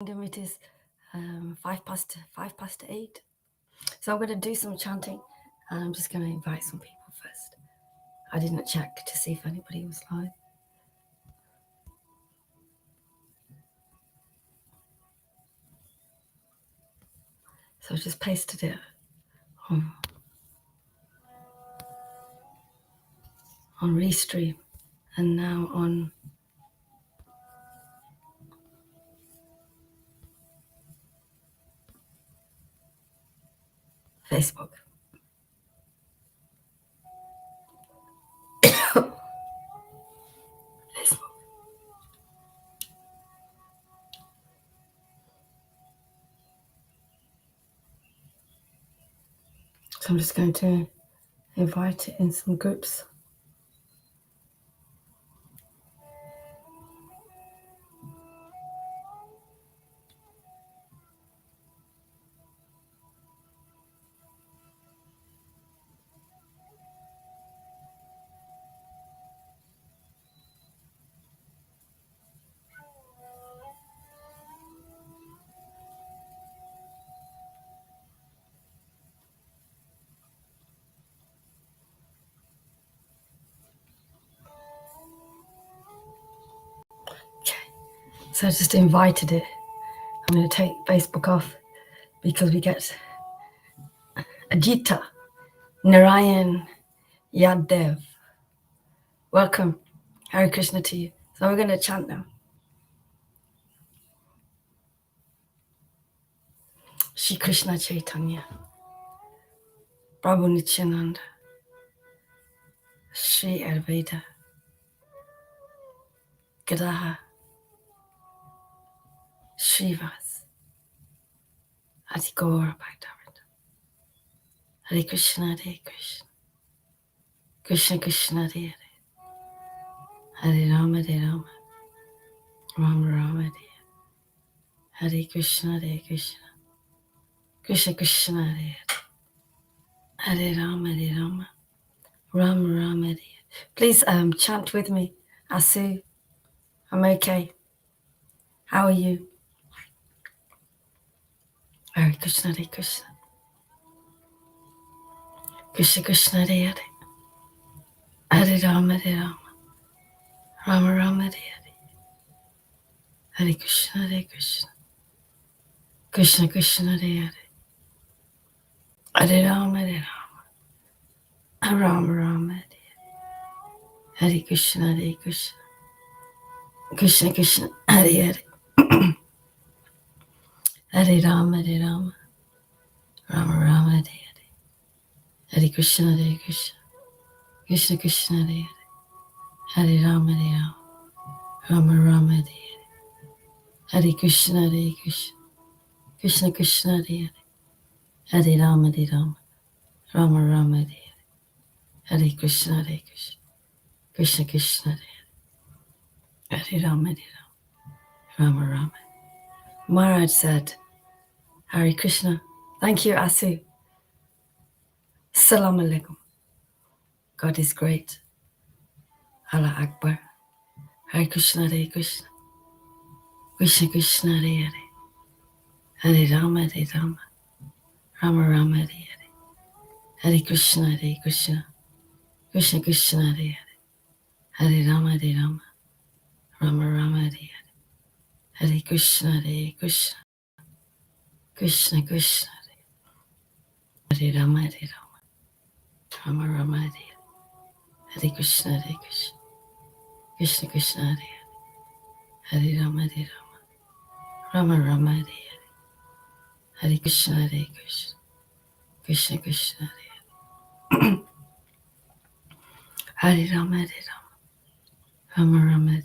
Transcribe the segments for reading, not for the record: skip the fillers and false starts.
It is 5 past 8. So I'm going to do some chanting, and I'm just going to invite some people first. I didn't check to see if anybody was live. So I just pasted it on Restream and now on Facebook. Facebook. So I'm just going to invite it in some groups. Okay, so I just invited it. I'm going to take Facebook off because we get Ajita Narayan Yadav. Welcome. Hare Krishna to you. So we're going to chant now. Shri Krishna Chaitanya, Prabhu Nityananda, Shri Advaita, Gadadhar, Srivas, Adi Gaura Bhaktavinda. Hare Krishna, Hare Krishna, Krishna Krishna, Hare Hare, Hare Rama, Hare Rama, Rama Rama, Hare Hare, Hare Krishna, Hare Krishna, Krishna Krishna, Hare Hare, Hare Rama, Hare Rama, Rama Rama, Hare. Please chant with me. Asu, I'm okay. How are you? Hare Krishna, Hare Krishna, Krishna Krishna, Hare Hare, Hare Rama, Hare Rama, Rama Rama, Hare Hare, Hare Krishna, Hare Krishna, Krishna Krishna, Hare Hare, Hare Rama, Hare Rama, Rama Rama, Hare Hare, Hare Krishna, Hare Krishna, Krishna Krishna, Hare Hare, Hare Rama, Hare Rama, Rama Rama, Hare Hare, Hare Krishna, Hare Krishna, Krishna Krishna, Hare Hare, Hare Rama, Hare Rama, Rama Rama, Hare Hare, Hare Krishna, Hare Krishna, Krishna Krishna, Hare Hare, Hare Rama, Hare Rama, Rama Rama, Hare Hare, Hare Krishna, Hare Krishna, Krishna Krishna, Hare Hare, Rama, Hare Rama, Rama Rama. Maharaj said, Hare Krishna. Thank you, Asu. Salam alaikum. God is great. Allah Akbar. Hare Krishna, Hare Krishna, Krishna Krishna, Hare Hare, Hare Rama, Hare Rama, Rama Rama, Hare Hare, Hare Krishna, Hare Krishna, Krishna Krishna, Hare Hare, Hare Rama, Hare Rama, Rama Rama, Hare Hare, Hare Krishna, Hare Krishna, Krishna Krishna, Hare Rama, Hare Rama, Rama Rama, Hare Hare Krishna, Hare Krishna, Krishna Krishna, Hare Rama, Hare Rama, Rama Rama, Hare Hare Krishna, Hare Krishna, Krishna Krishna, Hare Rama, Hare Rama, Rama Rama,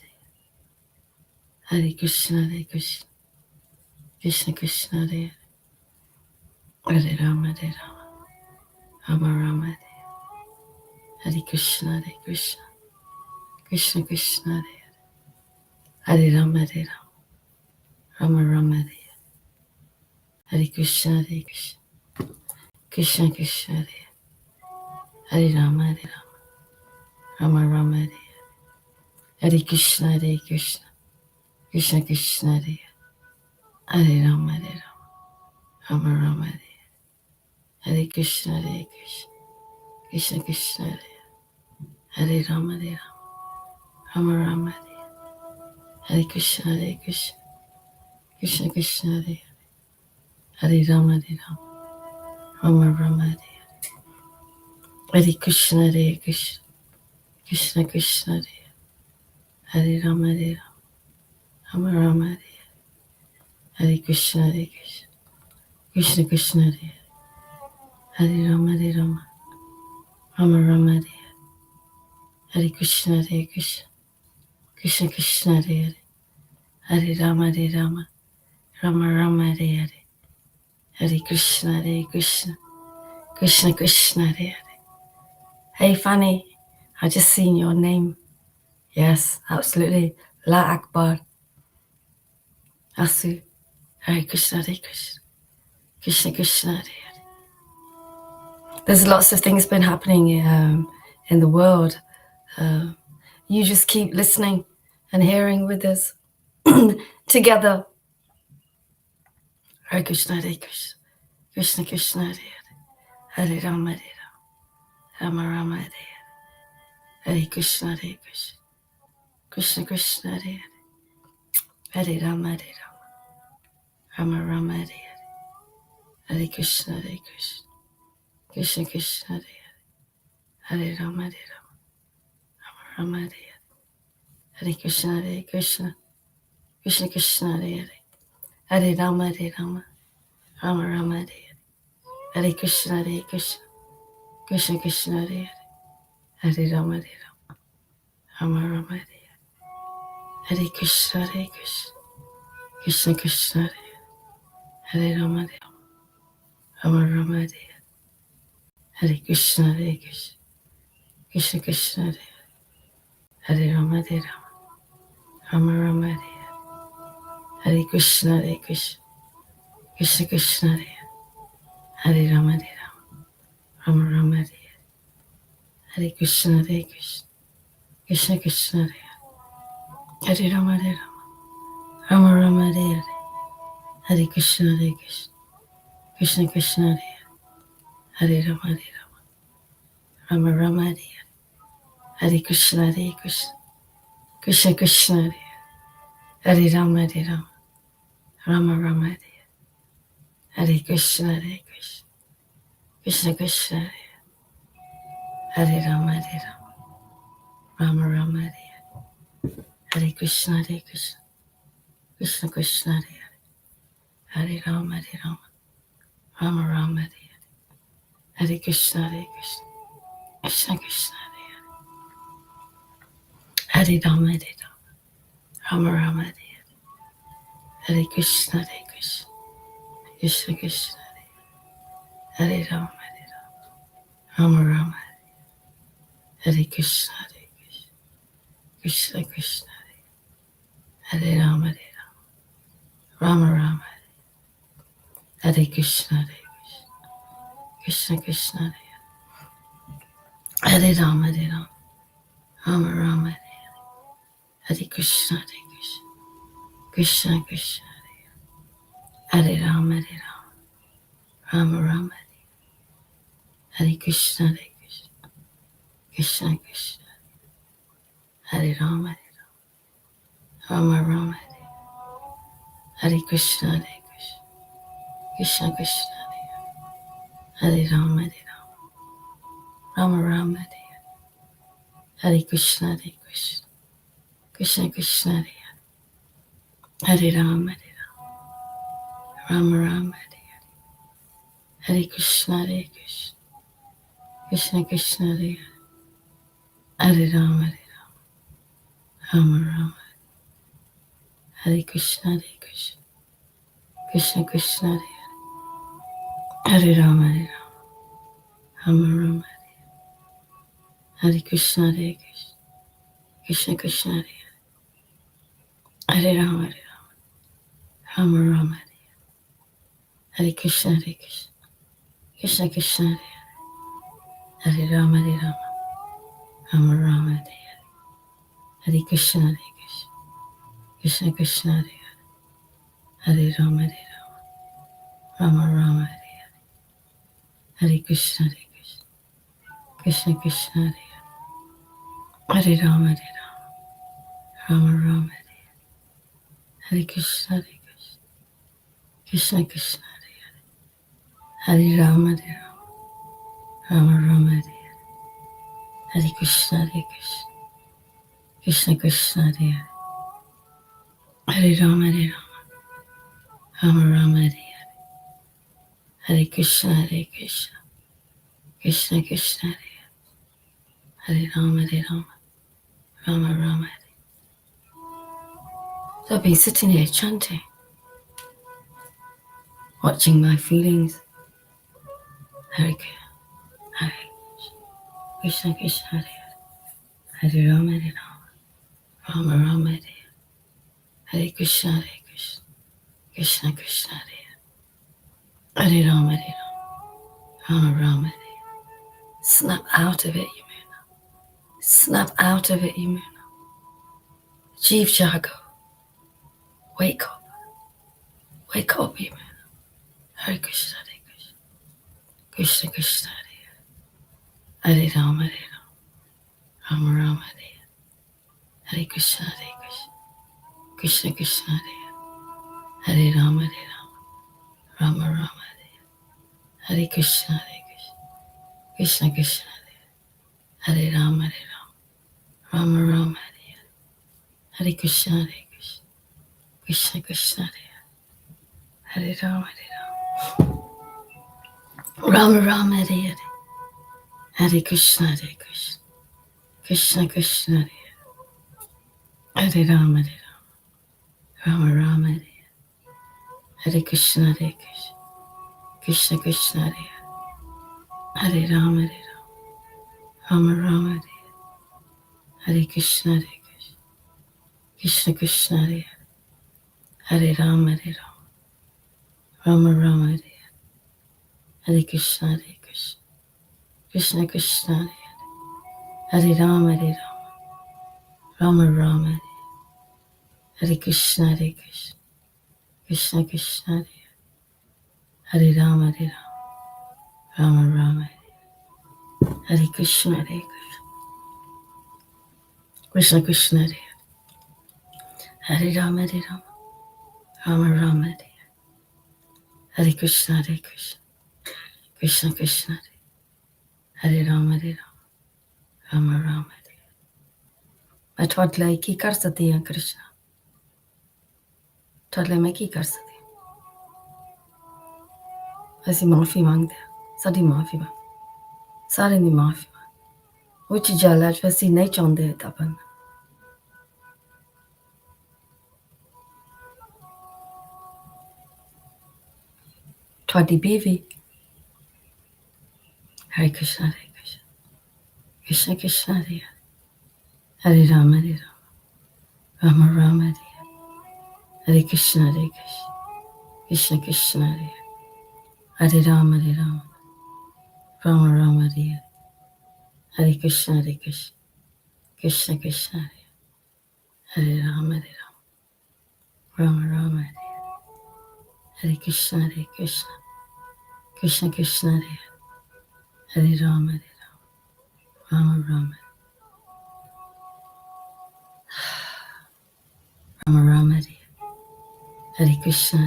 Hare Krishna, Hare Krishna, Krishna Krishna, Hare Rama, Hare Rama, Rama Rama, Hare Krishna, Hare Krishna, Krishna Krishna, Hare Rama, Hare Rama, Rama Rama, Hare Krishna, Hare Krishna, Krishna Krishna, Hare Rama, Hare Rama, Rama Rama, Hare Krishna, Hare Krishna, Krishna Krishna, Hare Rama, Hare Rama, Rama Rama, Hare Krishna, Hare Krishna, Krishna Krishna, Hare Rama, Hare Rama, Rama Rama, Hare Krishna, Hare Krishna, Krishna Krishna, Hare Rama, Hare Rama, Rama Rama, Hare Krishna, Hare Krishna, Krishna Krishna, Hare Rama, Hare Rama, Rama Rama, Hare Krishna, Hare Krishna, Krishna Krishna, Hare Rama, Hare Rama, Rama Rama, Hare Krishna, Hare Krishna, Krishna Krishna, Hare Rama, Hare Rama, Rama Rama, Hare Krishna, Hare Krishna, Krishna Krishna, Hey Fanny, I just seen your name. Yes, absolutely. La Akbar. Asu. Hare Krishna, Hare Krishna, Krishna Krishna, Hare. There's lots of things been happening in the world. You just keep listening and hearing with us together. Hare Krishna, Hare Krishna, Krishna Krishna, Hare Rama, Hare Rama, Rama Rama, Hare Krishna, Hare Krishna, Krishna Krishna, Hare Rama, Hare Rama, Rama Rama, Hare Krishna, Hare Krishna, Krishna Krishna, Hare Rama, Hare Rama, Rama Hare Krishna, Hare Krishna, Krishna Krishna, Hare Rama, Hare Rama, Rama Rama, Hare Krishna, Hare Krishna, Krishna Krishna, Hare Rama, Rama Rama, Hare Krishna, Hare Krishna, Krishna Krishna, Hare Rama, Rama Rama, Hare Krishna, Hare Krishna, Krishna Krishna, Hare Rama, Rama Rama, Hare Krishna, Hare Krishna, Krishna Krishna, Hare Rama, Rama Rama, Hare Krishna, Hare Krishna, Krishna Krishna, Hare Rama, Rama Rama, Hare Krishna, Hare Krishna, Krishna Krishna, Hare Rama, Rama Rama, Hare Krishna, Hare Krishna, Krishna Krishna, Hare Rama, Rama Rama, Hare Krishna, Hare Krishna, Krishna Krishna, Hare Rama, Rama Rama, Hare Krishna, Hare Krishna, Krishna Krishna, Hare Rama, Rama Rama, Hare Krishna, Hare Krishna, Krishna Krishna, Hare Rama, Rama Rama, Hare Krishna, Hare Krishna, Krishna Krishna, Hare Rama, Rama Rama, Hare Krishna, Hare Krishna, Krishna Krishna, Hare Rama, Rama Rama, Hare Krishna, Hare Krishna, Krishna Krishna, Hare Rama, Rama Rama, Hare Krishna, Hare Krishna, Krishna Krishna, Hare Rama, Rama Rama, Hare Krishna, Hare Krishna, Krishna Krishna, Hare Rama, Rama Rama, Hare Krishna, Hare Krishna, Krishna Krishna, Hare Rama, Rama Rama, Hare Krishna, Hare Krishna, Krishna Krishna, Hare Rama, Rama Rama, Hare Krishna, Hare Krishna, Krishna Krishna, Hare Rama, Rama Rama, Hare Krishna, Hare Krishna, Krishna Krishna, Hare Rama, Rama Rama, Hare Krishna, Hare Krishna, Krishna Krishna, Hare Rama, Rama Rama, Hare Krishna, Hare Krishna, Krishna Krishna, Hare Rama, Rama Rama, Hare Krishna, Hare Krishna, Krishna Krishna, Hare Rama, Rama Rama, Hare Krishna, Krishna Krishna, Hare Rama, Rama Rama, Hare Krishna, Krishna Krishna, Hare Rama, Rama Rama, Hare Krishna, Krishna Krishna, Hare Rama, Rama Rama, Hare Krishna, Krishna Krishna, Hare Rama, Rama Rama. So I've been sitting here chanting, watching my feelings. Hare Krishna, Krishna, Hare Rama, Rama Rama, Hare Krishna, Krishna Krishna, Hare Rama, Rama Rama. Snap out of it, Yamuna. Snap out of it, Yamuna. Jeev Jago. Wake up. Wake up, Yamuna. Hare Krishna, Krishna Krishna, Hare Rama, Rama Rama, Hare Krishna, Krishna Krishna, Hare Rama, Rama Rama, Hare Krishna, Krishna Krishna, Hare Rama, Rama Rama, Hare Krishna, Krishna Krishna, Hare Rama, Rama Rama, Hare Krishna, Krishna Krishna, Hare Rama, Rama Rama, Hare Krishna, Krishna Krishna, Hare Rama, Rama Rama, Hare Krishna, Krishna Krishna, Hare Rama, Rama Rama, Hare Krishna, Krishna Krishna, Hare Rama, Rama Rama, Hare Krishna, Krishna Krishna, Hare Rama, Rama Rama, Hare Krishna, Krishna Krishna, Hare Rama, Rama Rama, Hare Krishna, Krishna Krishna, Hare Rama, Rama Rama. मैं थोड़े लिए की कर सकती हूँ कृष्ण थोड़े मैं की कर सकती हूँ ऐसी माफ़ी मांगते हैं सारी माफ़ी मांग सारे ने माफ़ी मांग वो चीज़ जाला वैसी नहीं चाहते हैं तपन थोड़ी बीवी हरे कृष्ण कृष्ण कृष्ण हरे राम राम राम हरे कृष्ण कृष्ण कृष्ण हरे राम राम राम हरे कृष्ण कृष्ण कृष्ण हरे राम राम हरे कृष्ण कृष्ण कृष्ण हरे राम राम राम हरे कृष्ण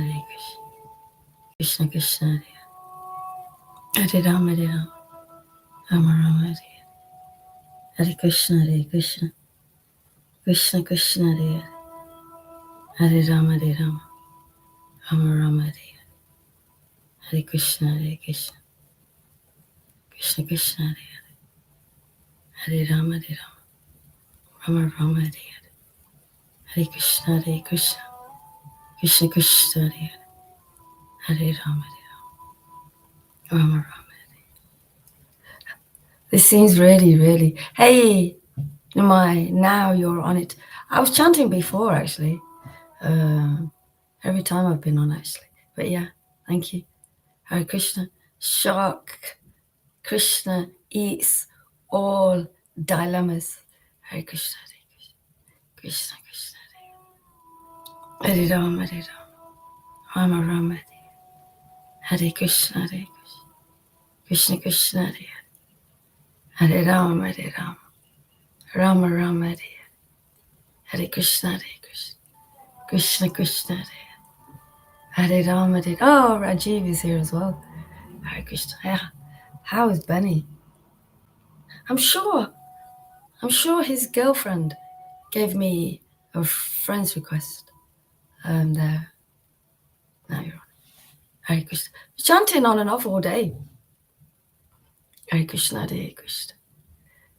कृष्ण कृष्ण हरे राम राम हरे कृष्ण कृष्ण कृष्ण हरे राम राम हरे कृष्ण कृष्ण कृष्ण हरे राम राम हरे कृष्ण कृष्ण कृष्ण हरे Ram Ram This seems really hey now you're on it. I was chanting before actually every time I've been on actually, but yeah, thank you. Hare Krishna. Shock. Krishna eats all dilemmas. Hare Krishna, Krishna Krishna, Hare Ram, Rama Rama, Hare Krishna, Hare Krishna, Krishna Krishna, Hare Rama, Hare Rama, Rama Rama, Hare Krishna, Hare Krishna, Krishna Krishna, Hare Rama, Hare. Oh, Rajiv is here as well. Hare Krishna. Yeah. How is Benny? I'm sure his girlfriend gave me a friend's request. There. Now you're on. Hare Krishna. Chanting on and off all day. Hare Krishna, Hare Krishna,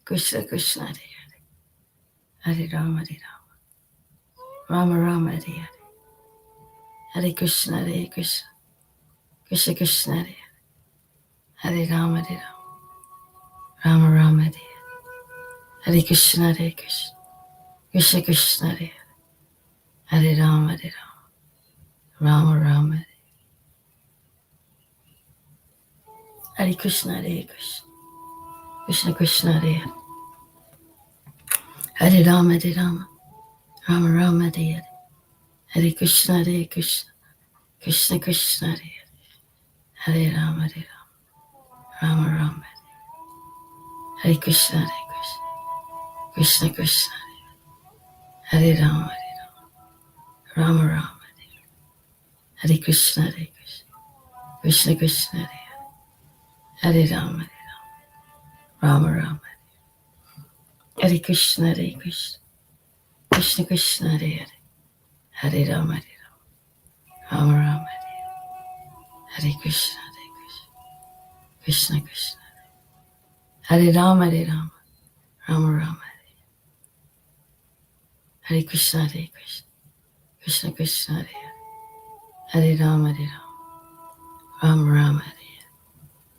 Krishna Krishna, Hare Rama, Hare Rama, Rama Rama, Hare Hare Krishna, Hare Krishna, Krishna Krishna, Hare Rama, Hare Rama, Rama Rama, Hare Krishna, Hare Krishna, Krishna Krishna, Hare Rama, Hare Rama, Rama Rama, Hare Krishna, Hare Krishna, Krishna Krishna, Hare Rama, Hare Rama, Rama Rama, Hare Krishna, Hare Krishna, Krishna Krishna, Hare Rama, Hare Rama, Rama Rama, Hare Krishna, Hare Krishna, Krishna Krishna, Hare Rama, Rama Rama, Hare Krishna, Hare Krishna, Krishna Krishna, Hare Rama, Rama Rama, Hare Krishna, Hare Krishna, Krishna Krishna, Hare Rama, Rama Rama, Hare Krishna, Krishna Krishna, Hare Rama, Rama Rama, Hare Krishna, Hare Krishna, Krishna Krishna, Hare Rama, Rama Rama,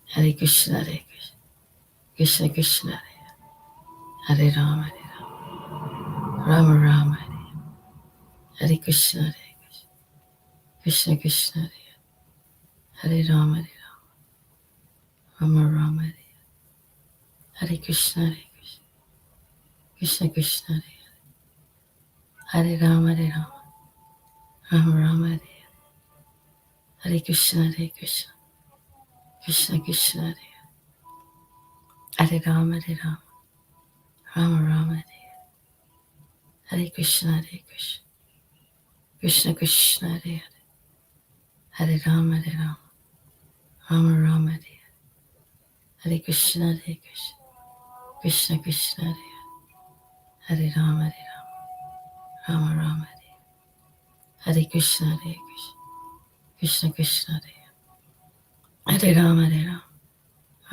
Hare Krishna, Hare Krishna, Krishna Krishna, Hare Rama, Rama Rama, Hare Krishna, Hare Krishna, Krishna Krishna, Hare Rama, Rama Rama, Hare Krishna, Hare Krishna, Krishna Krishna, Hare Rama, Rama Rama, Hare Krishna, Hare Krishna, Krishna Krishna, Hare Rama, Rama Rama, Hare Krishna, Hare Krishna, Krishna Krishna, Hare Rama, Rama Rama, Hare Krishna, Hare Krishna, Krishna Krishna, Hare Rama, Rama Rama, Hare Krishna, Hare Krishna, Krishna Krishna, Hare Rama,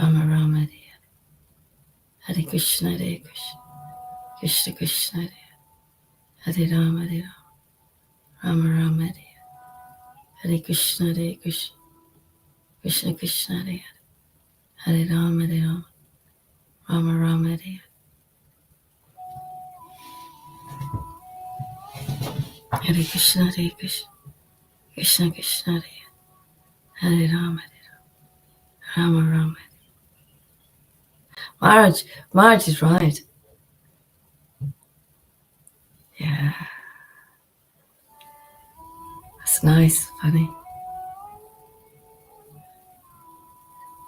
Rama Rama, Hare Krishna, Hare Krishna, Krishna Krishna, Hare Rama, Rama Rama, Hare Krishna, Hare Krishna, Krishna Krishna, Hare Rama, Rama Rama, Hare Krishna, Hare Krishna, Krishna Krishna, Hare Rama, Rama Rama. Marge is right. Yeah, that's nice, funny.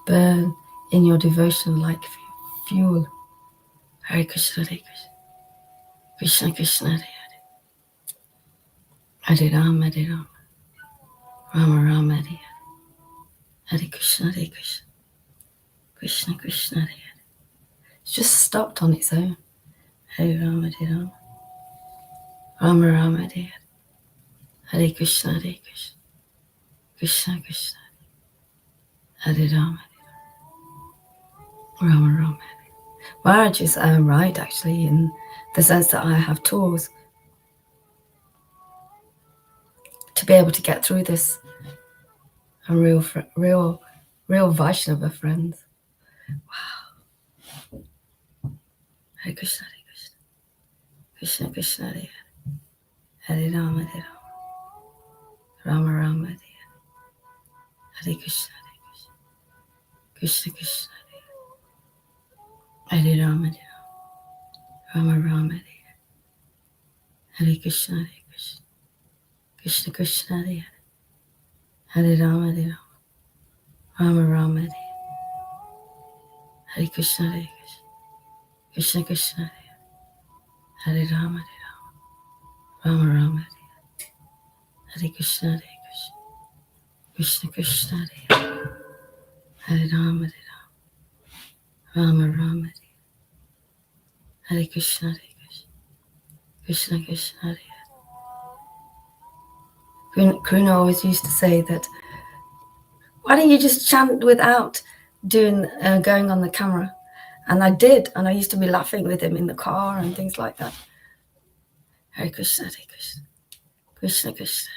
Burn in your devotion like fuel. Hare Krishna, Hare Krishna, Krishna Krishna, Hare Rama, Rama Rama, Hare Krishna, Hare Krishna, Krishna Krishna, It's just stopped on its own. Hare Rama, Rama Rama, Hare Krishna, Hare Krishna, Krishna Krishna, Hare Rama, Rama Rama. Marriage is right, actually, in the sense that I have tools to be able to get through this. I'm real Vaishnava friends. Wow. Hare Krishna, Hare Krishna, Krishna Krishna, Hare Rama, Rama Rama, Hare Krishna, Krishna Krishna, Hare Rama, Rama Rama, Hare Krishna, Krishna Krishna, Hare Rama, Hare Rama, Rama Rama, Hare Krishna, Hare Krishna, Krishna Krishna, Hare Rama, Rama Rama, Hare Krishna, Hare Krishna, Krishna Krishna, Hare Rama, Rama Rama, Hare Krishna, Hare Krishna, Krishna Krishna, Hare. Kruna always used to say that, why don't you just chant without doing going on the camera? And I did, and I used to be laughing with him in the car and things like that. Hare Krishna, Hare Krishna, Krishna Krishna,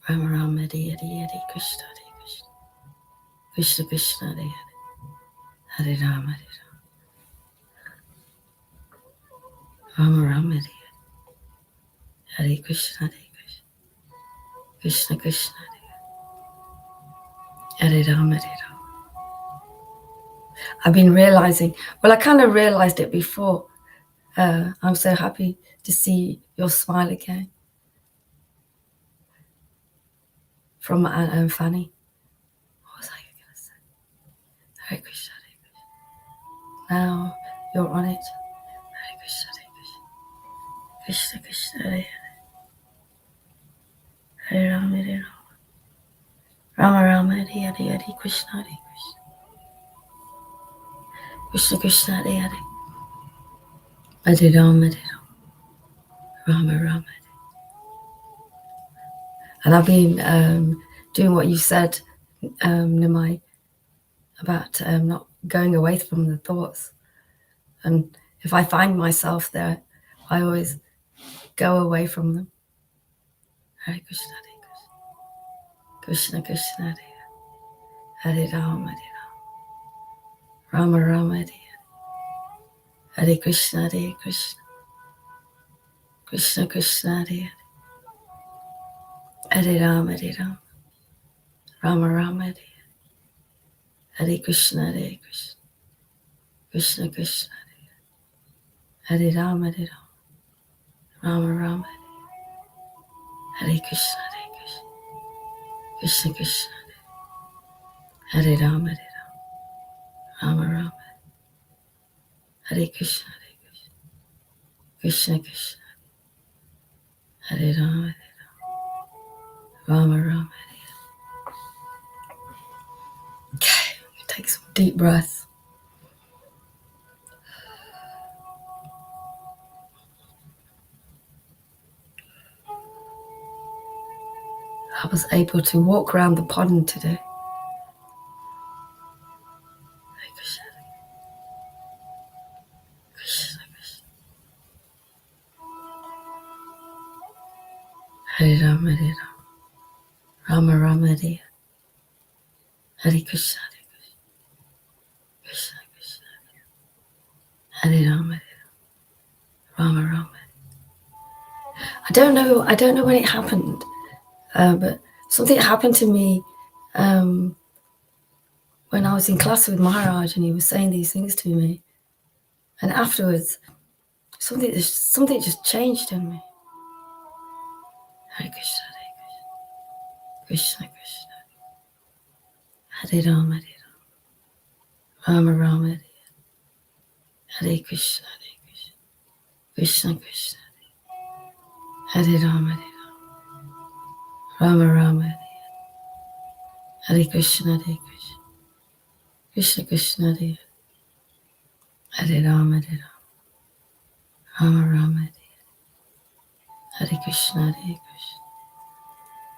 Hare Rama Rama, Hare Hare, Krishna Hare Krishna, Krishna Krishna, Hare Hare, Hare Rama, Hare Rama, Rama Rama, Hare Krishna, Hare Krishna, Krishna Krishna, Hare Rama, Hare Rama. I've been realizing, well, I kind of realized it before. I'm so happy to see your smile again from Fanny. What was I going to say? Hare Krishna, Hare Krishna. Now you're on it. Hare Krishna, Hare Krishna, Krishna Krishna, Hare Hare, Hare Rama, Hare Rama, Rama Rama, Hare Hare, Hare Krishna, Hare Krishna, Krishna Krishna, Hare Hare, Hare Rama, Hare Rama, Rama. And I've been doing what you said, Nimai, about not going away from the thoughts. And if I find myself there, I always go away from them. Hare Krishna, Hare Krishna, Krishna Krishna, Hare Hare, Rama, Hare Rama, Rama Rama, Hare Hare Krishna, Hare Krishna, Krishna Krishna, Hare Hare Rama, Hare Rama, Rama Rama, Hare Hare Krishna, Hare Krishna, Krishna Krishna, Hare Rama, Hare Rama, Rama Rama, Hare Krishna, Hare Krishna, Krishna Krishna, Hare Rama, Hare Rama, Rama, Hare Krishna, Krishna Krishna, Hare Rama, Rama Rama. Okay, take some deep breaths. I was able to walk around the pond today. Hare Krishna, Krishna Krishna, Hare Rama, Hare Rama, Rama Hare Hare Krishna, Krishna Krishna, Hare Rama, Rama Rama. I don't know when it happened, but something happened to me when I was in class with Maharaj, and he was saying these things to me, and afterwards something just changed in me. Hare Krishna, Krishna Krishna, Hare Rama, Rama Rama, Hare Krishna, Krishna Krishna, Hare Rama, Rama Rama, Hare Krishna, Krishna Krishna, Hare Rama, Rama Rama, Hare Krishna,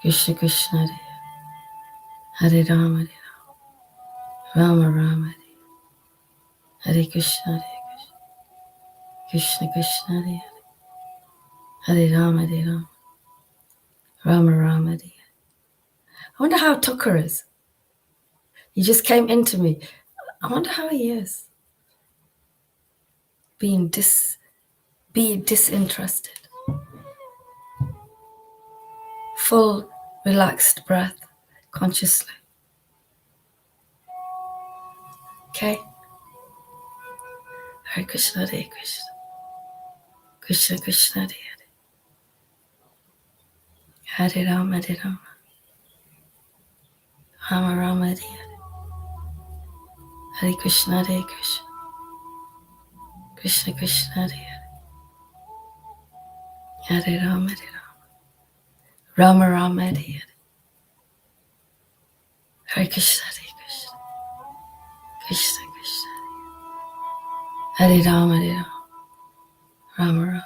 Krishna Krishna, Hare Rama, Rama Rama, Hare Krishna, Krishna Krishna, Hare Rama, Rama Rama. I wonder how Tucker is. He just came into me. I wonder how he is. Be disinterested. Full, relaxed breath, consciously. Okay? Hare Krishna, Hare Krishna, Krishna Krishna, Hare Hare, Hare Rama, Hare Rama. Rama Rama, Hare Hare. Hare Krishna, Hare Krishna. Krishna Krishna, Hare Hare. Hare Rama, Hare Rama. Rama Rama, Hare Hare. Hare Krishna, Hare Krishna. Krishna Krishna, Hare Rama, Hare Rama. Rama Rama.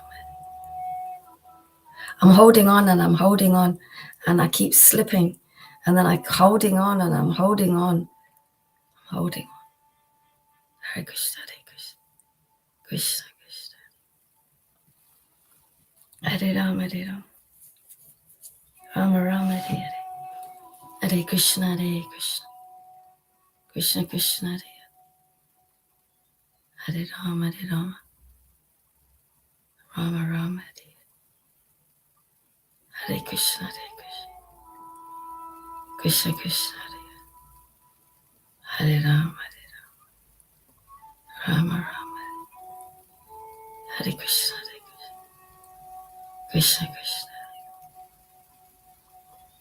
I'm holding on and I'm holding on and I keep slipping. And then I'm holding on and I'm holding on. I'm holding on. Hare Krishna, Hare Krishna. Krishna Krishna. Hare Rama, Hare Rama. Rama Rama, Hare Hare. Hare Krishna, Hare Krishna. Krishna Krishna, Hare Hare. Hare Rama, Hare Rama. Rama Rama, Hare Hare. Hare Krishna, Hare Krishna. Krishna Krishna, Hare Hare. Hare Rama, Hare Rama. Rama Rama. Hare Krishna, Hare Krishna. Krishna Krishna.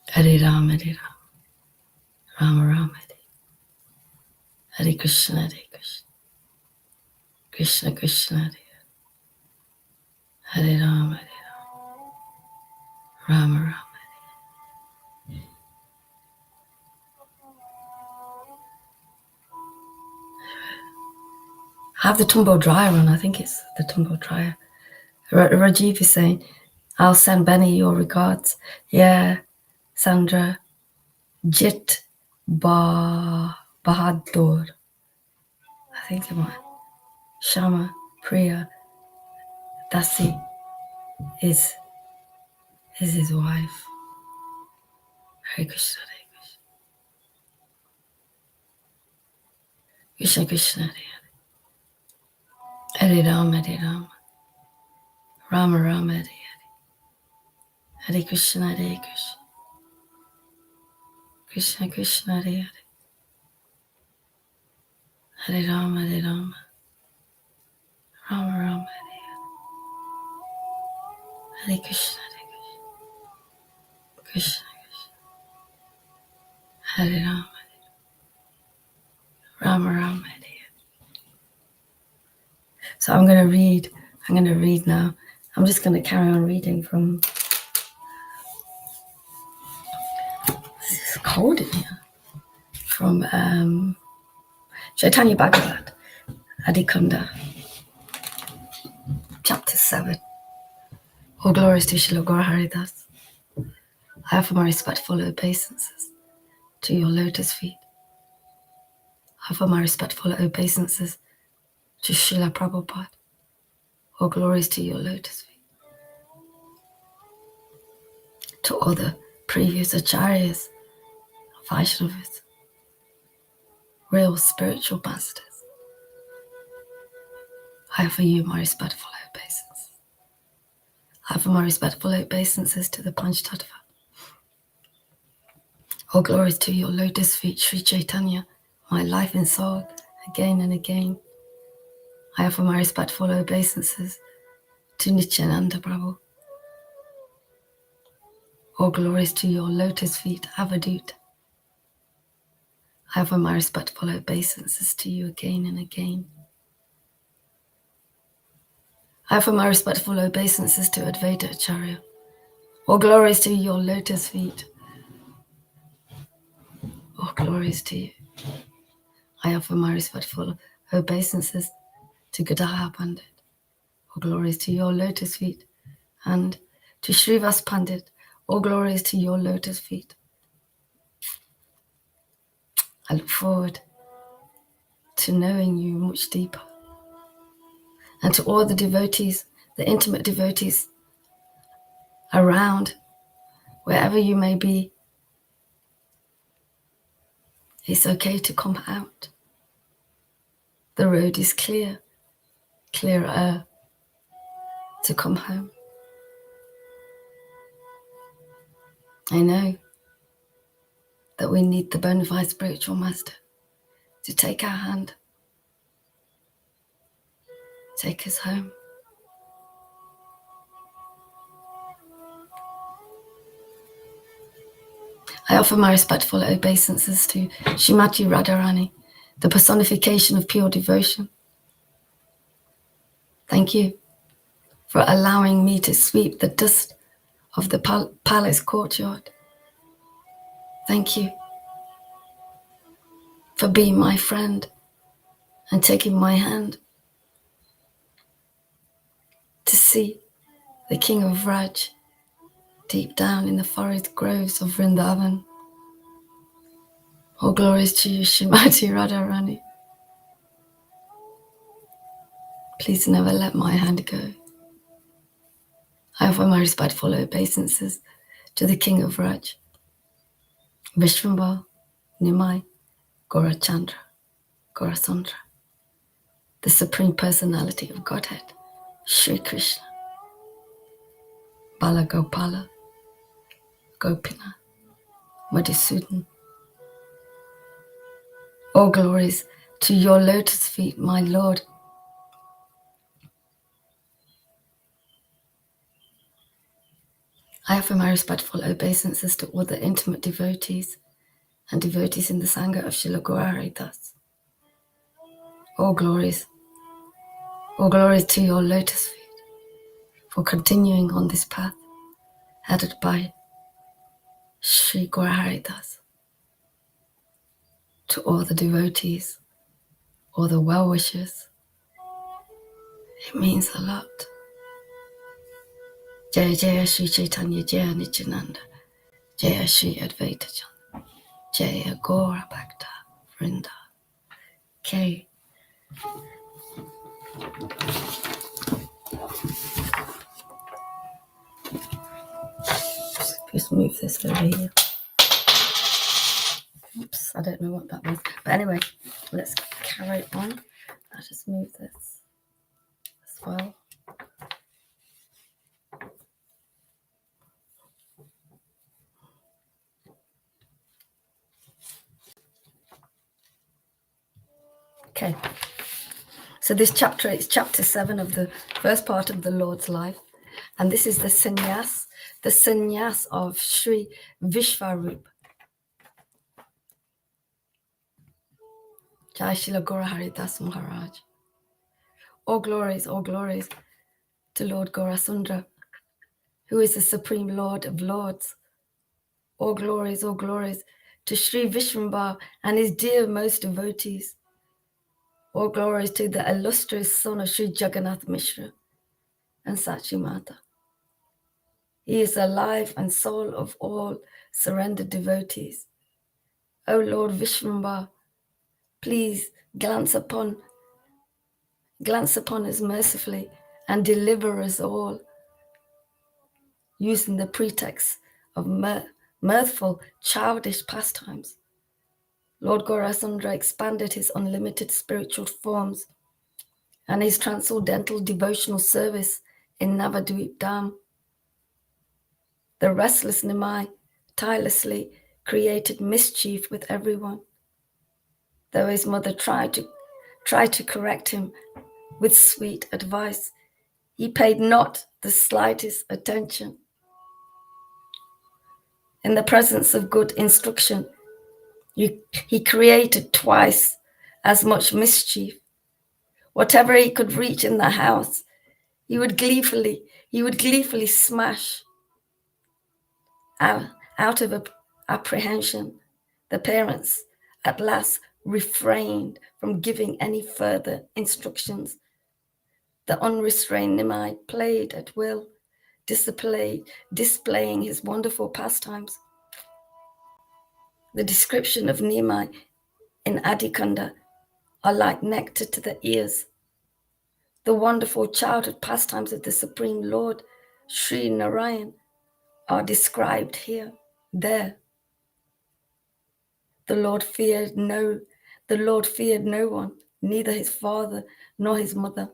Hare Rama, Hare Rama. Rama Rama, Hare Hare Krishna, Hare Krishna. Krishna Krishna, Hare Hare. Hare Rama, Hare Rama. Rama Rama. I have the tumble dryer on. I think it's the tumble dryer. Rajiv is saying, I'll send Benny your regards. Yeah, Sandra. Jit Bahadur. I think it might. Shama Priya Dasi is his wife. Hare Krishna, Hare Krishna. Krishna Krishna, Hare Hare. Hare Rama, Hare Rama. Rama Rama, Hare Hare. Hare Krishna, Hare Krishna. Krishna Krishna, Hare Hare. Hare Rama, Hare Rama. Rama Rama, Hare Hare. Hare Krishna, Hare Krishna. Krishna Krishna. Hare Rama. Rama Rama, Hare Hare. So I'm going to read now. I'm just going to carry on reading from, it's cold in here, from Chaitanya Bhagavat, Adikanda, chapter 7. All glories to Srila Gaura Haridas. I offer my respectful obeisances to your lotus feet. I offer my respectful obeisances to Srila Prabhupada. All glories to your lotus feet. To all the previous acharyas, Vaishnavas, real spiritual masters. I offer you my respectful obeisances. I offer my respectful obeisances to the Panchtattva. All glories to your lotus feet, Sri Chaitanya, my life and soul, again and again. I offer my respectful obeisances to Nityananda Prabhu. All glories to your lotus feet, Avadut. I offer my respectful obeisances to you again and again. I offer my respectful obeisances to Advaita Acharya. All glories to your lotus feet. All glories to you. I offer my respectful obeisances to Gadaya Pandit. All glories to your lotus feet. And to Srivas Pandit. All glories to your lotus feet. I look forward to knowing you much deeper. And to all the devotees, the intimate devotees around, wherever you may be, it's okay to come out. The road is clear, clearer to come home. I know that we need the bona fide spiritual master to take our hand, take us home. I offer my respectful obeisances to Shrimati Radharani, the personification of pure devotion. Thank you for allowing me to sweep the dust of the palace courtyard. Thank you for being my friend and taking my hand to see the King of Raj deep down in the forest groves of Vrindavan. All glories to you, Shrimati Radharani. Please never let my hand go. I offer my respectful obeisances to the King of Raj, Vishwambhar, Nimai, Gaurachandra, Gaurasundra, the Supreme Personality of Godhead, Shri Krishna, Bala Gopala, Gopinath, Madhusudan. All glories to your lotus feet, my Lord. I offer my respectful obeisances to all the intimate devotees and devotees in the Sangha of Srila Guru Hari Das. All glories to your lotus feet for continuing on this path headed by Sri Guru Hari Das. To all the devotees, all the well-wishers, it means a lot. Jaya Jaya Sri Caitanya Jaya Nityananda, Jaya Sri Advaita Chandra, Jaya Gaura Bhakta Vrinda. Okay. Just move this over here. Oops, I don't know what that was. But anyway, let's carry on. I'll just move this as well. Okay. So this chapter is chapter 7 of the first part of the Lord's life. And this is the sannyas of Sri Vishvarup. Jai Srila Guru Hari Das Maharaj. All glories to Lord Gaurasundra, who is the Supreme Lord of Lords. All glories to Sri Vishwambhar and his dear most devotees. All glories to the illustrious son of Sri Jagannath Mishra and Sachi Mata. He is the life and soul of all surrendered devotees. O Lord Vishwambhar, please glance upon us mercifully and deliver us all, using the pretext of mirthful, childish pastimes. Lord Gaurasundra expanded his unlimited spiritual forms and his transcendental devotional service in Navadvip Dham. The restless Nimai tirelessly created mischief with everyone, though his mother tried to correct him with sweet advice. He paid not the slightest attention. In the presence of good instruction, he created twice as much mischief. Whatever he could reach in the house, he would gleefully smash. Out of apprehension, the parents at last refrained from giving any further instructions. The unrestrained Nimai played at will, displaying his wonderful pastimes. The description of Nimai in Adikanda are like nectar to the ears. The wonderful childhood pastimes of the Supreme Lord, Sri Narayan, are described here, there. The Lord feared no one, neither his father nor his mother.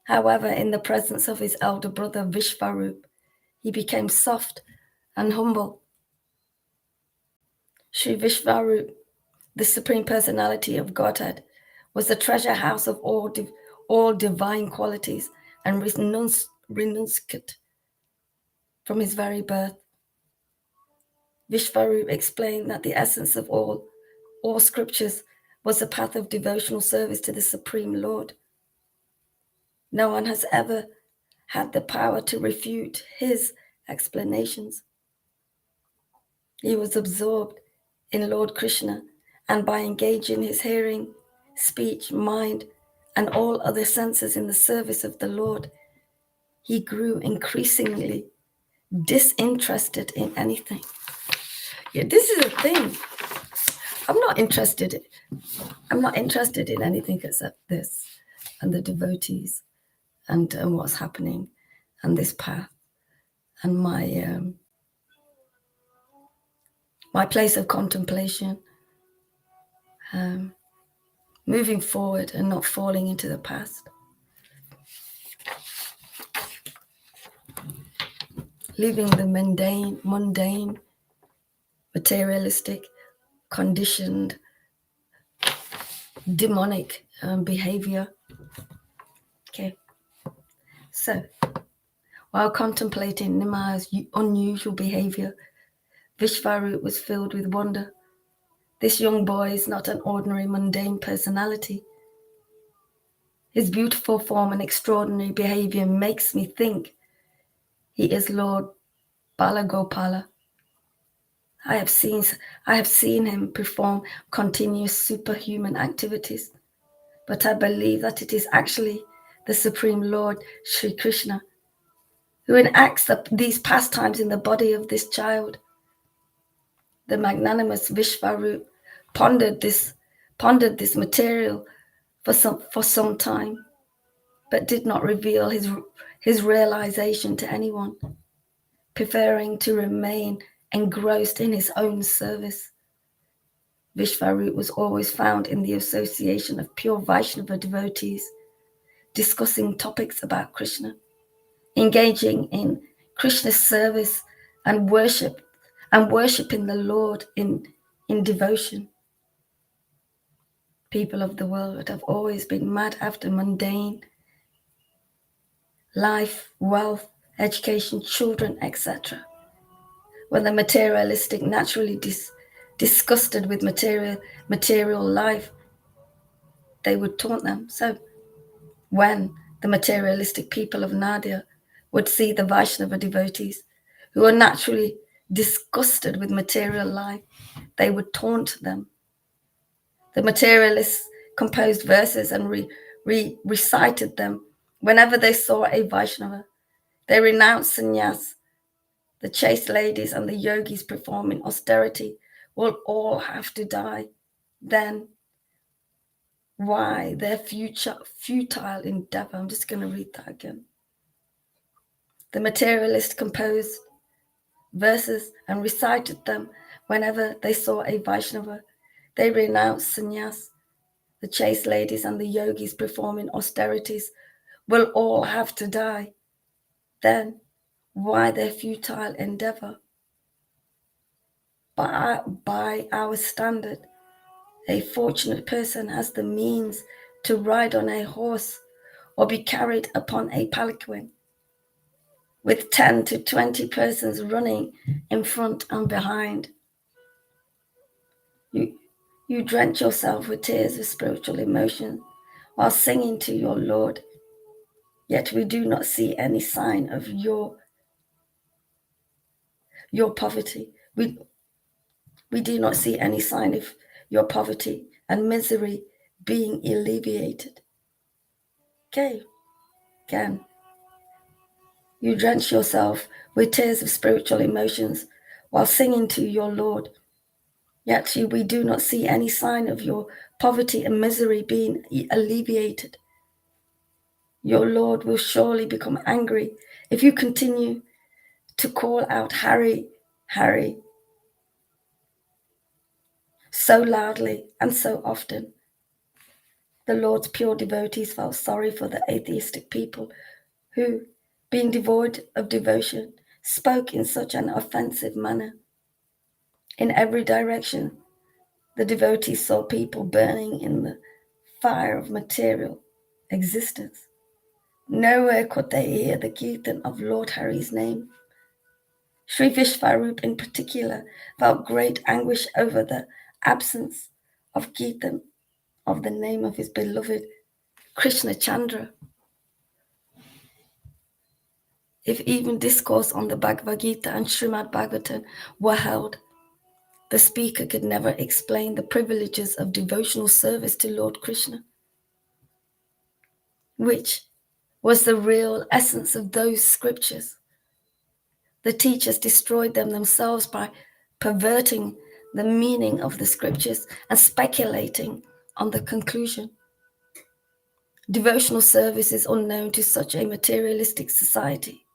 However, in the presence of his elder brother Vishvarup, he became soft and humble. Sri Vishvarup, the Supreme Personality of Godhead, was the treasure house of all divine qualities and renunciate from his very birth. Vishvarup explained that the essence of all scriptures was the path of devotional service to the Supreme Lord. No one has ever had the power to refute his explanations. He was absorbed in Lord Krishna, and by engaging his hearing, speech, mind, and all other senses in the service of the Lord, he grew increasingly disinterested in anything. Yeah, this is a thing. I'm not interested in anything except this and the devotees and what's happening and this path and my place of contemplation, moving forward and not falling into the past, leaving the mundane, materialistic, conditioned, demonic behavior. Okay, so while contemplating Nimaya's unusual behavior, Vishvarup was filled with wonder. This young boy is not an ordinary mundane personality. His beautiful form and extraordinary behavior makes me think he is Lord Balagopala. I have seen him perform continuous superhuman activities, but I believe that it is actually the Supreme Lord Sri Krishna who enacts these pastimes in the body of this child. The magnanimous Vishvarup pondered this material for some time, but did not reveal his realization to anyone, preferring to remain engrossed in his own service. Vishvarup was always found in the association of pure Vaishnava devotees, discussing topics about Krishna, engaging in Krishna's service and worshiping the Lord in devotion. People of the world have always been mad after mundane life, wealth, education, children, etc. When the materialistic naturally disgusted with material life, they would taunt them. So when the materialistic people of Nadia would see the Vaishnava devotees who are naturally disgusted with material life, they would taunt them. The materialists composed verses and recited them whenever they saw a Vaishnava. They renounced sannyas. The chaste ladies and the yogis performing austerity will all have to die. Then why their futile endeavor? I'm just going to read that again. The materialists composed verses and recited them whenever they saw a Vaishnava. They renounced sannyas. The chaste ladies and the yogis performing austerities will all have to die. Then why their futile endeavor? By our standard, a fortunate person has the means to ride on a horse or be carried upon a palanquin, with 10 to 20 persons running in front and behind. You drench yourself with tears of spiritual emotion while singing to your Lord, yet we do not see any sign of your poverty. We do not see any sign of your poverty and misery being alleviated. Okay, again. You drench yourself with tears of spiritual emotions while singing to your Lord, yet we do not see any sign of your poverty and misery being alleviated. Your Lord will surely become angry if you continue to call out Hari, Hari, so loudly and so often. The Lord's pure devotees felt sorry for the atheistic people who, being devoid of devotion, spoke in such an offensive manner. In every direction, the devotees saw people burning in the fire of material existence. Nowhere could they hear the kirtan of Lord Hari's name. Sri Vishvarup in particular felt great anguish over the absence of Kirtan, of the name of his beloved Krishna Chandra. If even discourse on the Bhagavad Gita and Srimad Bhagavatam were held, the speaker could never explain the privileges of devotional service to Lord Krishna, which was the real essence of those scriptures. The teachers destroyed them themselves by perverting the meaning of the scriptures and speculating on the conclusion. Devotional service is unknown to such a materialistic society.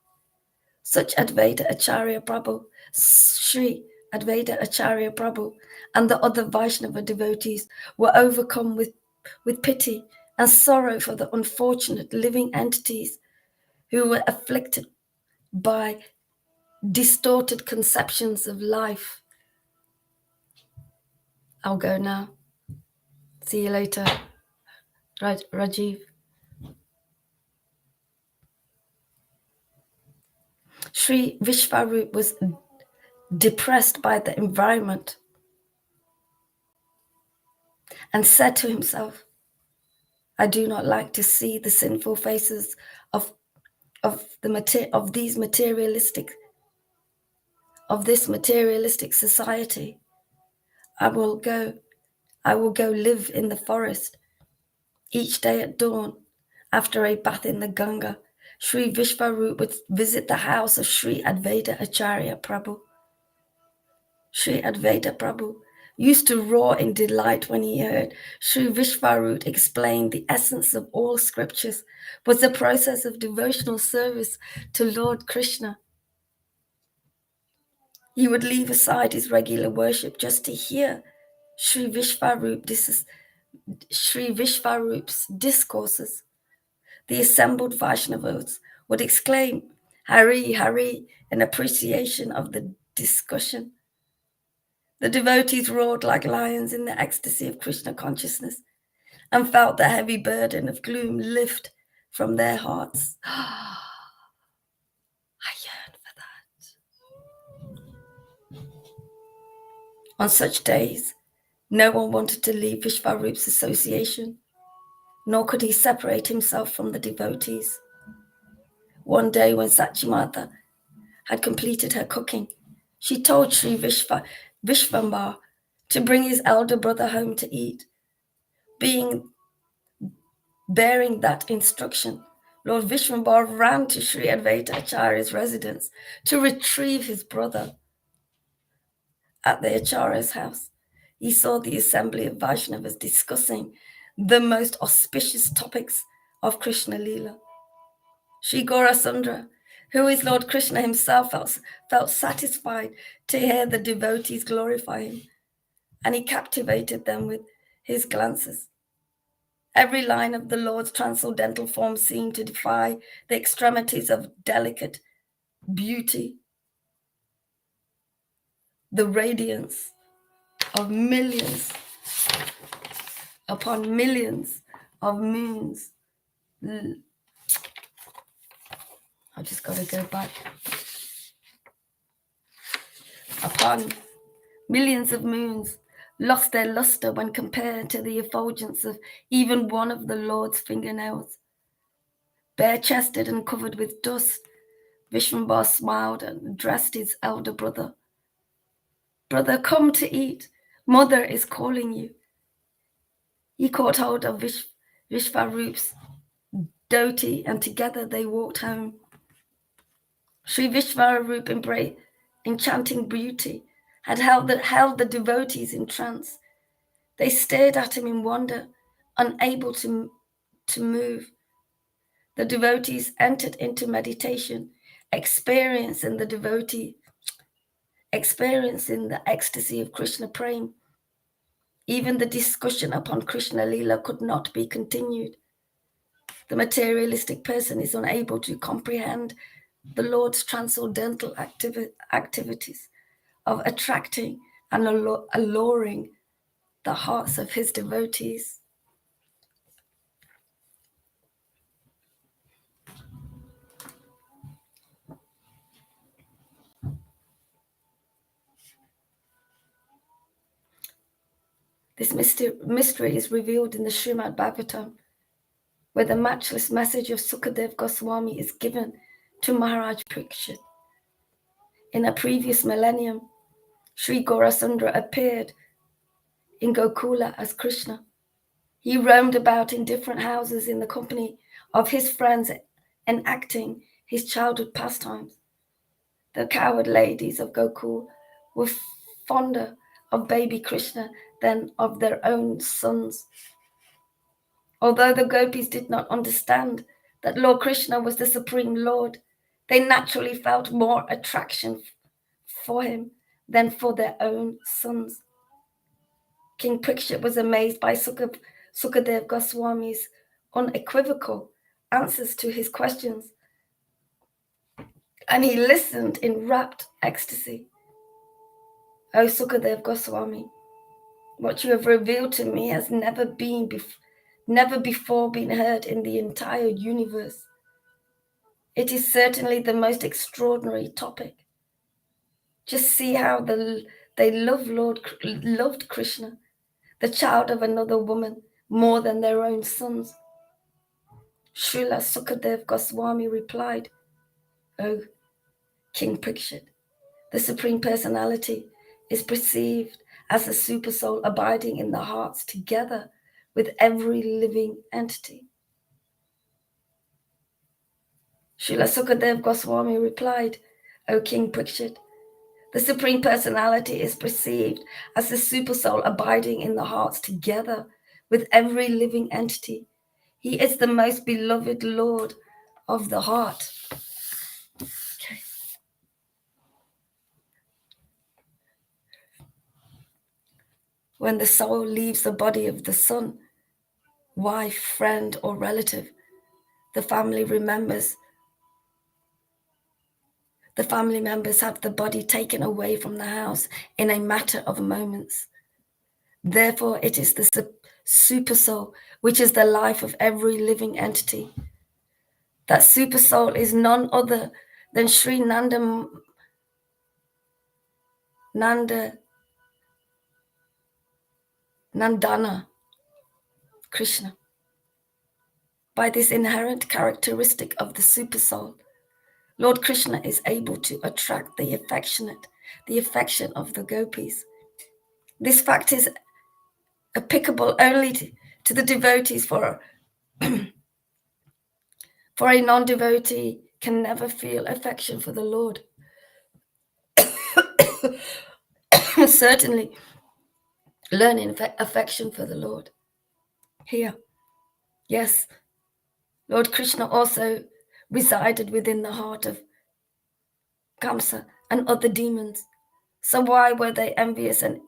Such Advaita Acharya Prabhu, Sri Advaita Acharya Prabhu, and the other Vaishnava devotees were overcome with pity and sorrow for the unfortunate living entities who were afflicted by distorted conceptions of life. I'll go now. See you later, Rajiv. Sri Vishvarup was depressed by the environment and said to himself, I do not like to see the sinful faces of this materialistic society. I will go live in the forest. Each day at dawn, after a bath in the Ganga, Sri Vishvarup would visit the house of Sri Advaita Acharya Prabhu. Sri Advaita Prabhu used to roar in delight when he heard Sri Vishvarup explain the essence of all scriptures was the process of devotional service to Lord Krishna. He would leave aside his regular worship just to hear Sri Vishvarup's discourses. The assembled Vaishnavas would exclaim, Hari, Hari, in appreciation of the discussion. The devotees roared like lions in the ecstasy of Krishna consciousness and felt the heavy burden of gloom lift from their hearts. I yearn for that. On such days, no one wanted to leave Vishvarup's association, nor could he separate himself from the devotees. One day when Sachimata had completed her cooking, she told Sri Vishvambar to bring his elder brother home to eat. Bearing that instruction, Lord Vishvambar ran to Sri Advaita Acharya's residence to retrieve his brother. At the Acharya's house, he saw the assembly of Vaishnavas discussing the most auspicious topics of Krishna Leela. Sri Gaurasundra, who is Lord Krishna himself, felt satisfied to hear the devotees glorify him, and he captivated them with his glances. Every line of the Lord's transcendental form seemed to defy the extremities of delicate beauty. The radiance of millions upon millions of moons. I just got to go back. Upon millions of moons lost their luster when compared to the effulgence of even one of the Lord's fingernails. Bare-chested and covered with dust, Vishvambar smiled and addressed his elder brother. Brother, come to eat. Mother is calling you. He caught hold of Vishvarup's dhoti and together they walked home. Sri Vishvarup, embraced enchanting beauty, had held the devotees in trance. They stared at him in wonder, unable to move. The devotees entered into meditation, experiencing the ecstasy of Krishna Prem. Even the discussion upon Krishna Leela could not be continued. The materialistic person is unable to comprehend the Lord's transcendental activities of attracting and alluring the hearts of his devotees. This mystery is revealed in the Srimad Bhagavatam, where the matchless message of Sukadev Goswami is given to Maharaj Parikshit. In a previous millennium, Sri Gaurasundara appeared in Gokula as Krishna. He roamed about in different houses in the company of his friends, enacting his childhood pastimes. The coward ladies of Gokul were fonder of baby Krishna than of their own sons. Although the gopis did not understand that Lord Krishna was the Supreme Lord, they naturally felt more attraction for him than for their own sons. King Parikshit was amazed by Sukadev Goswami's unequivocal answers to his questions, and he listened in rapt ecstasy. O Sukadev Goswami, what you have revealed to me has never before been heard in the entire universe. It is certainly the most extraordinary topic. Just see how they loved Krishna, the child of another woman, more than their own sons. Srila Sukadev Goswami replied, O King Parikshit, the Supreme Personality is perceived as a supersoul abiding in the hearts together with every living entity. Srila Sukadev Goswami replied, O King Parikshit, the Supreme Personality is perceived as the supersoul abiding in the hearts together with every living entity. He is the most beloved Lord of the heart. Okay. When the soul leaves the body of the son, wife, friend, or relative, the family members have the body taken away from the house in a matter of moments. Therefore, it is the super soul, which is the life of every living entity. That super soul is none other than Sri Nandana Krishna. By this inherent characteristic of the super soul, Lord Krishna is able to attract the affection of the gopis. This fact is applicable only to the devotees, for a non-devotee can never feel affection for the Lord. Certainly, learning affection for the Lord. Here, yes, Lord Krishna also resided within the heart of Kamsa and other demons. So why were they envious and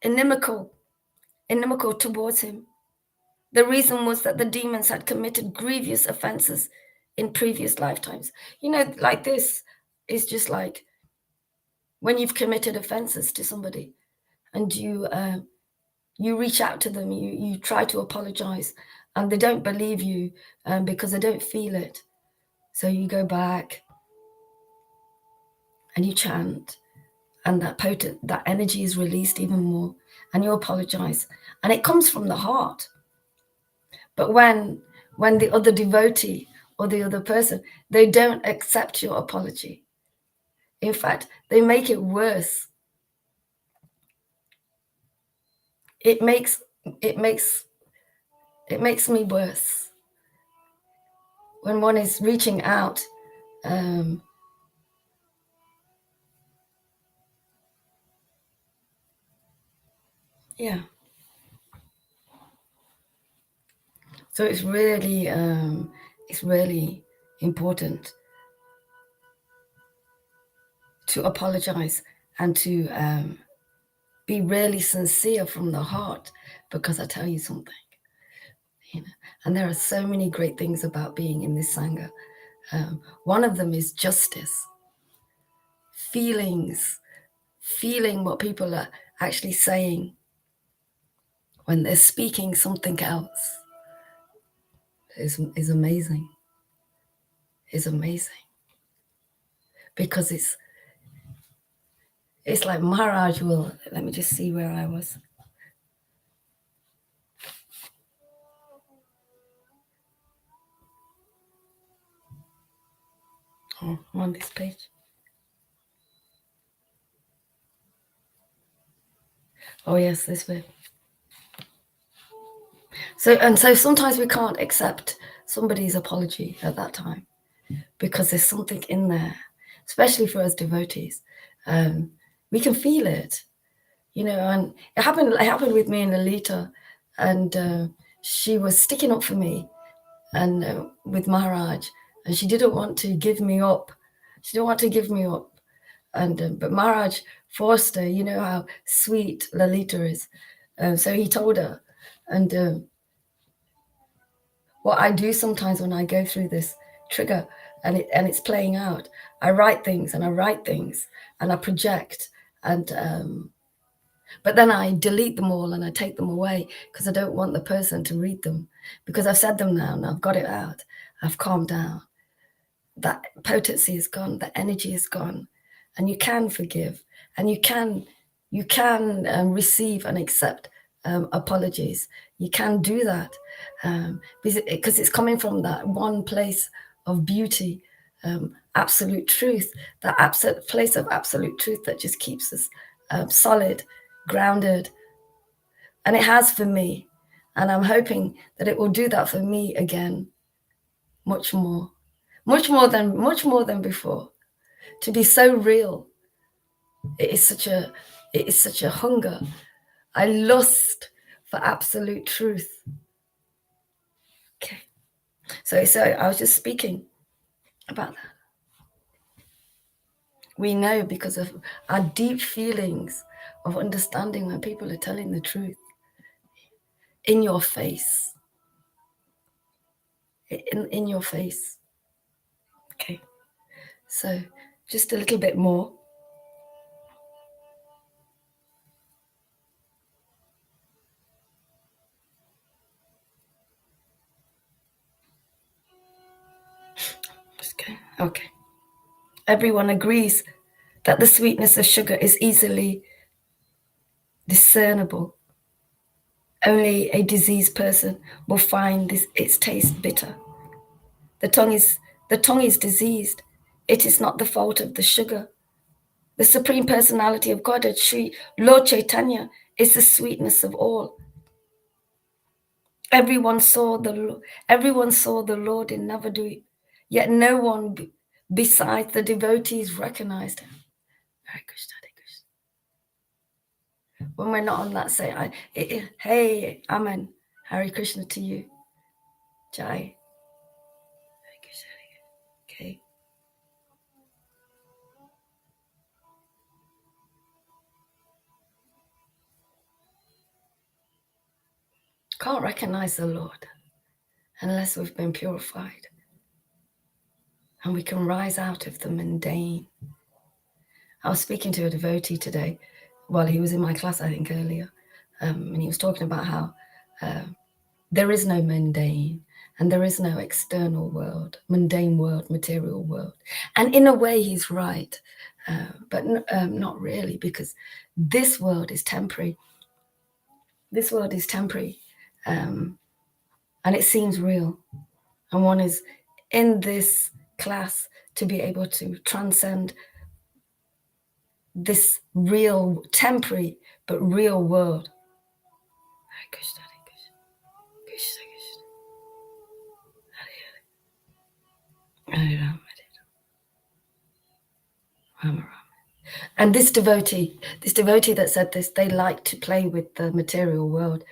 inimical towards him? The reason was that the demons had committed grievous offenses in previous lifetimes. Like this is just like when you've committed offenses to somebody and you reach out to them, you try to apologize, and they don't believe you because they don't feel it. So you go back and you chant, and that energy is released even more, and you apologize, and it comes from the heart. But when the other devotee or the other person, they don't accept your apology. In fact, they make it worse. It makes me worse when one is reaching out. Yeah. So it's really important to apologize and to be really sincere from the heart, because I tell you something, and there are so many great things about being in this Sangha. One of them is justice. Feeling what people are actually saying when they're speaking something else is amazing. Is amazing. Because it's like Maharaj will, let me just see where I was. Oh, I'm on this page. Oh yes, this way. So sometimes we can't accept somebody's apology at that time because there's something in there, especially for us devotees. We can feel it, you know, and it happened with me and Lalita, and she was sticking up for me and with Maharaj, and she didn't want to give me up. She didn't want to give me up. And but Maharaj forced her. You know how sweet Lalita is. So he told her. And what I do sometimes when I go through this trigger and it's playing out, I write things and I project, and but then I delete them all and I take them away because I don't want the person to read them, because I've said them now and I've got it out. I've calmed down. That potency is gone, the energy is gone, and you can forgive, and you can receive and accept apologies. You can do that because it's coming from that one place of beauty, absolute truth, that absolute place of absolute truth that just keeps us solid, grounded. And it has for me, and I'm hoping that it will do that for me again, much more than before. To be so real, it is such a hunger. I lust for absolute truth. Okay, so I was just speaking about that. We know because of our deep feelings of understanding when people are telling the truth in your face, in your face. Okay, so just a little bit more. Okay. Everyone agrees that the sweetness of sugar is easily discernible. Only a diseased person will find its taste bitter. The tongue is diseased. It is not the fault of the sugar. The Supreme Personality of Godhead, Sri Lord Caitanya, is the sweetness of all. Everyone saw the Lord in Navadvip, yet no one besides the devotees recognized him. Hare Krishna, Hare Krishna. When we're not on that, say, hey, Amen. Hare Krishna to you. Jai. Hare Krishna, Hare Krishna. Okay. Can't recognize the Lord unless we've been purified. And we can rise out of the mundane. I was speaking to a devotee today while he was in my class, I think earlier, and he was talking about how there is no mundane and there is no external world, mundane world, material world. And in a way, he's right, but not really, because this world is temporary. This world is temporary, and it seems real. And one is in this class to be able to transcend this real, temporary, but real world. Hare Krishna, Hare Krishna, Krishna Krishna, Hare Hare, Hare Rama, Hare Rama, Rama. And this devotee that said this, they like to play with the material world.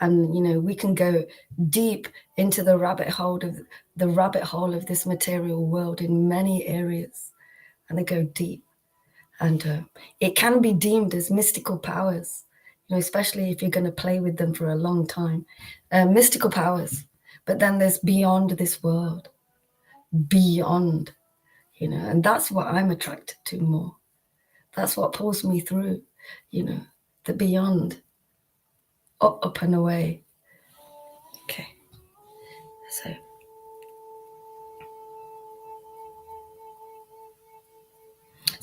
And, you know, we can go deep into the rabbit hole of this material world in many areas. And they go deep. And it can be deemed as mystical powers, you know, especially if you're going to play with them for a long time. Mystical powers. But then there's beyond this world. Beyond, you know, and that's what I'm attracted to more. That's what pulls me through, you know, the beyond, up and away. Okay,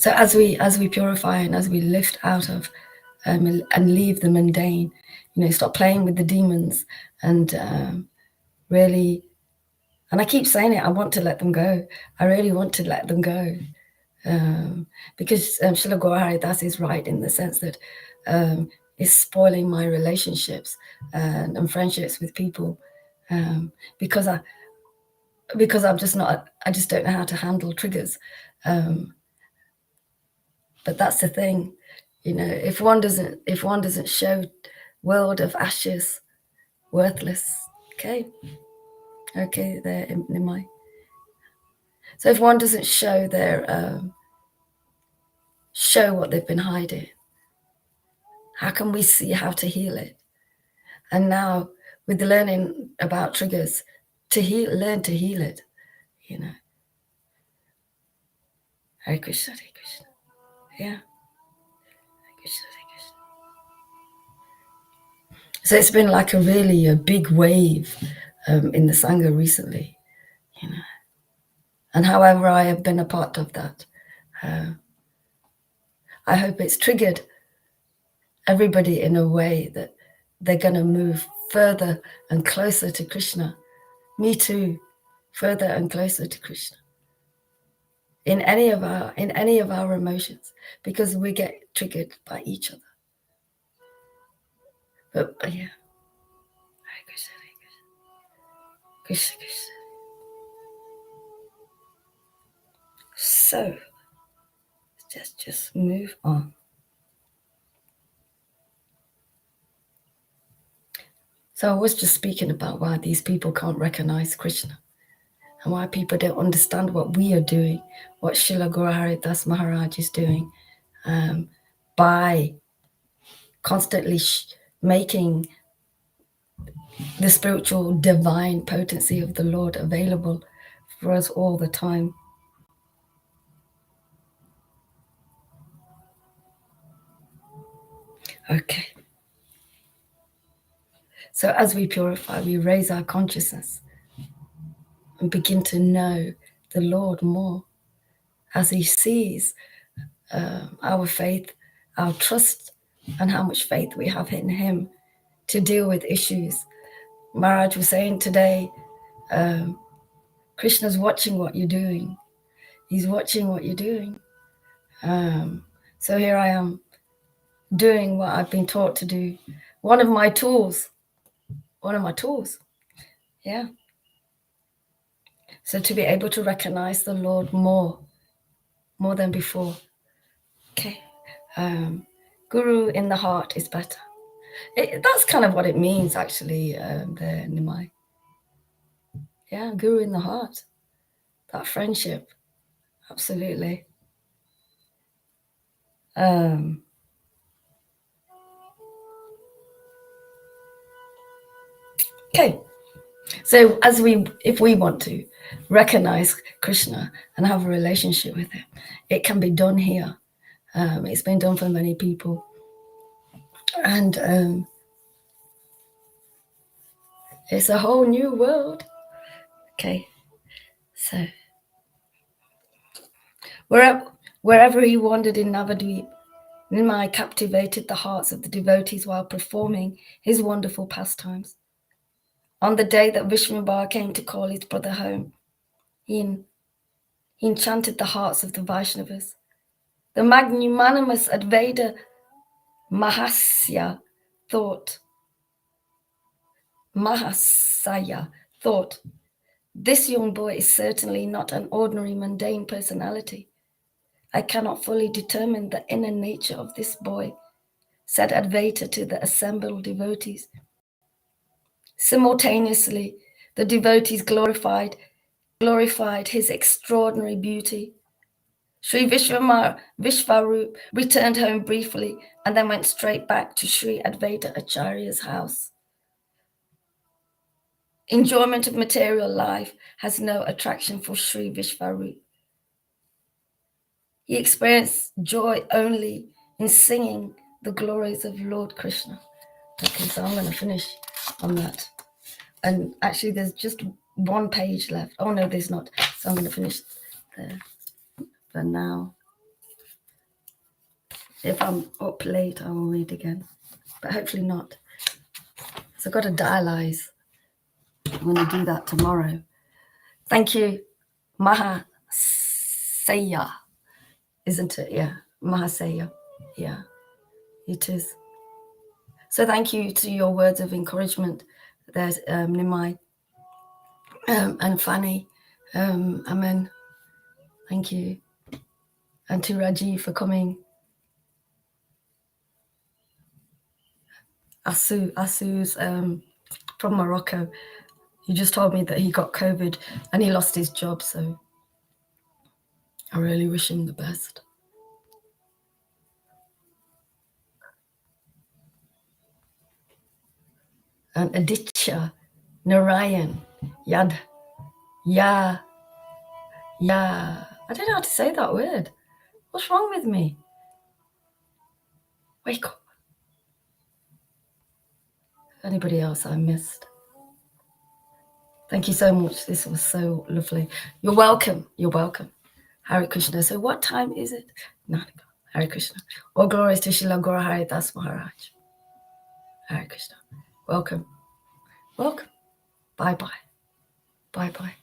So as we purify and as we lift out of and leave the mundane, stop playing with the demons and really, and I keep saying it, I want to let them go. I really want to let them go. Because Srila Gaura Haridas is right in the sense that it's spoiling my relationships and friendships with people because I'm just not, I just don't know how to handle triggers. But that's the thing, if one doesn't show world of ashes, worthless. Okay, there in my. So if one doesn't show show what they've been hiding, how can we see how to heal it? And now with the learning about triggers, learn to heal it, Hare Krishna, Hare Krishna. Yeah. Hare Krishna, Hare Krishna. So it's been like a big wave in the Sangha recently, And however I have been a part of that, I hope it's triggered everybody in a way that they're going to move further and closer to Krishna. Me too, further and closer to Krishna. In any of our emotions, because we get triggered by each other. But yeah, Hare Krishna, Hare Krishna, Krishna Krishna. So just move on. So I was just speaking about why these people can't recognize Krishna and why people don't understand what we are doing, what Srila Guru Haridas Maharaj is doing by constantly making the spiritual divine potency of the Lord available for us all the time. Okay. So as we purify, we raise our consciousness and begin to know the Lord more as he sees our faith, our trust, and how much faith we have in him to deal with issues. Maharaj was saying today, Krishna's watching what you're doing. He's watching what you're doing. So here I am doing what I've been taught to do. One of my tools. Yeah. So to be able to recognize the Lord more than before. Okay. Guru in the heart is better. That's kind of what it means, actually, there, Nimai. Yeah, Guru in the heart. That friendship. Absolutely. Okay. So if we want to recognize Krishna and have a relationship with him, it can be done here. It's been done for many people. And it's a whole new world. Okay. So wherever he wandered in Navadvip, Nimai captivated the hearts of the devotees while performing his wonderful pastimes. On the day that Vishnubar came to call his brother home, he enchanted the hearts of the Vaishnavas. The magnanimous Advaita Mahasaya thought, this young boy is certainly not an ordinary mundane personality. I cannot fully determine the inner nature of this boy, said Advaita to the assembled devotees. Simultaneously, the devotees glorified his extraordinary beauty. Sri Vishvarup returned home briefly and then went straight back to Sri Advaita Acharya's house. Enjoyment of material life has no attraction for Sri Vishvarup. He experienced joy only in singing the glories of Lord Krishna. Okay, so I'm going to finish on that. And actually, there's just one page left. Oh, no, there's not. So I'm going to finish there for now. If I'm up late, I will read again, but hopefully not. So I've got to dialyze. I'm going to do that tomorrow. Thank you, Mahasaya, isn't it? Yeah, Mahasaya. Yeah, it is. So thank you to your words of encouragement. There's Nimai and Fanny. Amen. Thank you. And to Raji for coming. Asu's from Morocco. He just told me that he got COVID and he lost his job. So I really wish him the best. And Aditya, Narayan, Yad, Ya. I don't know how to say that word. What's wrong with me? Wake up. Anybody else I missed? Thank you so much. This was so lovely. You're welcome. You're welcome. Hare Krishna. So what time is it? Hare Krishna. All glories to Srila Guru Hari Das Maharaj. Hare Krishna. Welcome. Welcome. Bye-bye. Bye-bye.